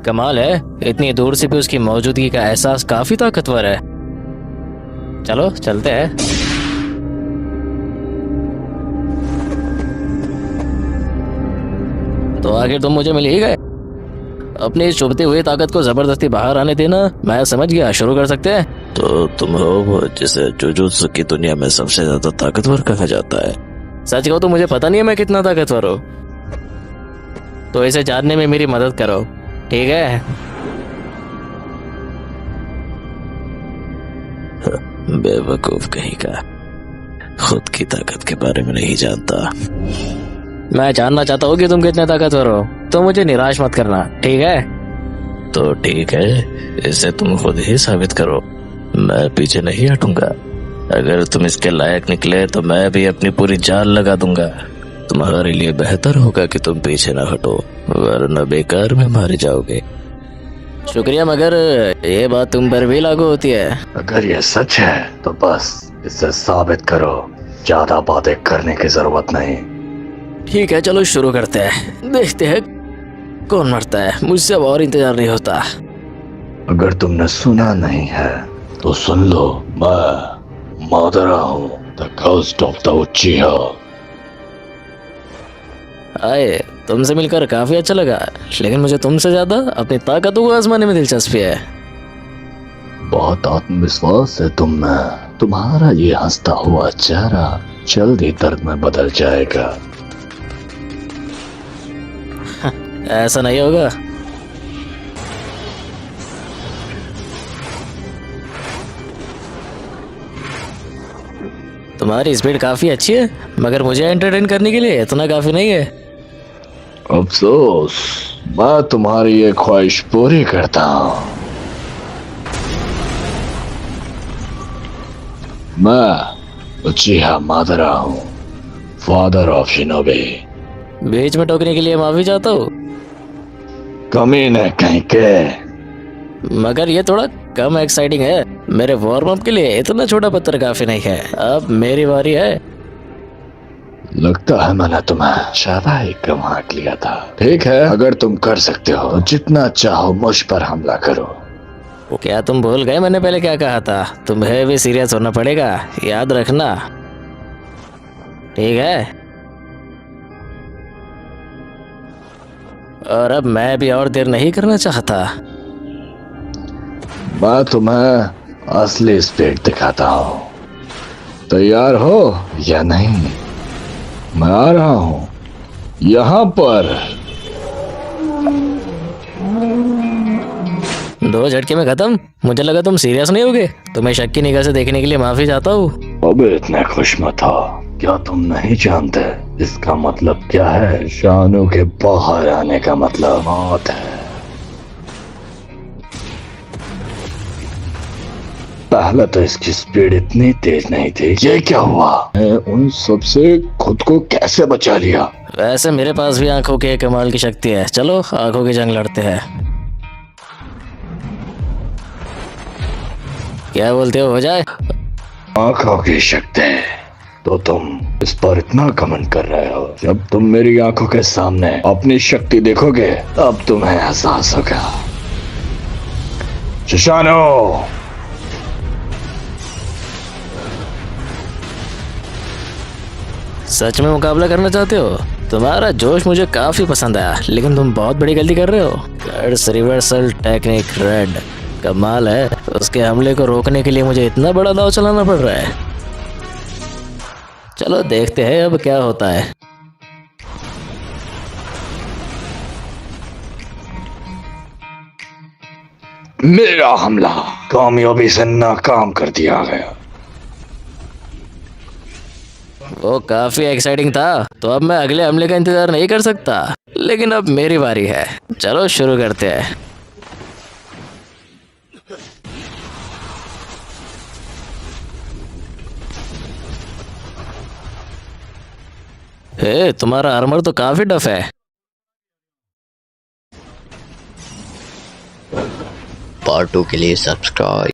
कमाल है, इतनी दूर से भी उसकी मौजूदगी का एहसास काफी ताकतवर है। चलो चलते हैं। तो आखिर तुम मुझे मिल ही गए। अपनी इस चुभती हुई ताकत को जबरदस्ती बाहर आने देना, मैं समझ गया, शुरू कर सकते हैं। तो तुम हो वो जिसे जुजुत्सु की दुनिया में सबसे ज्यादा ताकतवर कहा जाता है। सच कहो तो मुझे पता नहीं है मैं कितना ताकतवर हूँ, तो इसे जानने में मेरी मदद करो, ठीक है? बेवकूफ कहीं का, खुद की ताकत के बारे में नहीं जानता। मैं जानना चाहता हूँ कि तुम कितने ताकतवर हो, तो मुझे निराश मत करना, ठीक है? तो ठीक है, इसे तुम खुद ही साबित करो, मैं पीछे नहीं हटूंगा। अगर तुम इसके लायक निकले तो मैं भी अपनी पूरी जान लगा दूंगा। तुम्हारे लिए बेहतर होगा कि तुम पीछे न हटो, वरना बेकार में मारे जाओगे। शुक्रिया, मगर ये बात तुम पर भी लागू होती है। अगर ये सच है तो बस इसे साबित करो, ज्यादा बातें करने की जरूरत नहीं। ठीक है, चलो शुरू करते हैं, देखते हैं कौन मरता है। मुझसे अब और इंतजार नहीं होता। अगर तुमने सुना नहीं है तो सुन लो, मैं मादरा हूँ, द घोस्ट ऑफ द उचिहा। आए, तुमसे मिलकर काफी अच्छा लगा, लेकिन मुझे तुमसे ज्यादा अपनी ताकतों को आजमाने में दिलचस्पी है। बहुत आत्मविश्वास है तुम में। तुम्हारा ये हंसता हुआ चेहरा जल्द ही दर्द में बदल जाएगा। ऐसा नहीं होगा। तुम्हारी स्पीड काफी अच्छी है, मगर मुझे एंटरटेन करने के लिए इतना काफी नहीं है। अफसोस, मैं तुम्हारी ये ख्वाहिश पूरी करता हूँ। मैं उचिहा मादरा हूँ, फादर ऑफ शिनोबी। बीच में टोकने के लिए माफी चाहता हूँ, कमीने कहीं के। मगर ये थोड़ा कम एक्साइटिंग है। मेरे वार्म अप के लिए इतना छोटा पत्थर काफी नहीं है। अब मेरी बारी है। लगता है मैंने तुम्हें ज्यादा ही कम आंक लिया था। ठीक है, अगर तुम कर सकते हो तो जितना चाहो मुझ पर हमला करो। क्या तुम भूल गए मैंने पहले क्या कहा था? तुम्हें भी सीरियस होना पड़ेगा, याद रखना, ठीक है? और अब मैं भी और देर नहीं करना चाहता। मैं तुम्हें असली स्पीड दिखाता हूँ। तैयार हो या नहीं? मैं आ रहा हूँ यहाँ पर। 2 झटके में खत्म। मुझे लगा तुम सीरियस नहीं होगे। तुम्हें शक की निगाह से देखने के लिए माफी चाहता हूँ। अब इतने खुश मत हो। क्या तुम नहीं जानते इसका मतलब क्या है? शानों के बाहर आने का मतलब मौत है। पहले तो इसकी स्पीड इतनी तेज नहीं थी। ये क्या हुआ? उन सबसे खुद को कैसे बचा लिया? वैसे मेरे पास भी आंखों के कमाल की शक्ति है। चलो आंखों की जंग लड़ते हैं। क्या बोलते हो जाए? आंखों की शक्ति? तो तुम इस पर इतना घमंड कर रहे हो। जब तुम मेरी आंखों के सामने अपनी शक्ति देखोगे तब तुम्हें एहसास होगा। शिशानो, सच में मुकाबला करना चाहते हो? तुम्हारा जोश मुझे काफी पसंद आया, लेकिन तुम बहुत बड़ी गलती कर रहे हो। रिवर्सल टेक्निक रेड, कमाल है। उसके हमले को रोकने के लिए मुझे इतना बड़ा दांव चलाना पड़ रहा है। चलो देखते हैं अब क्या होता है। मेरा हमला कामयाबी से नाकाम कर दिया गया। वो काफी एक्साइटिंग था, तो अब मैं अगले हमले का इंतजार नहीं कर सकता। लेकिन अब मेरी बारी है। चलो शुरू करते हैं। हे, तुम्हारा आर्मर तो काफी टफ है। पार्ट 2 के लिए सब्सक्राइब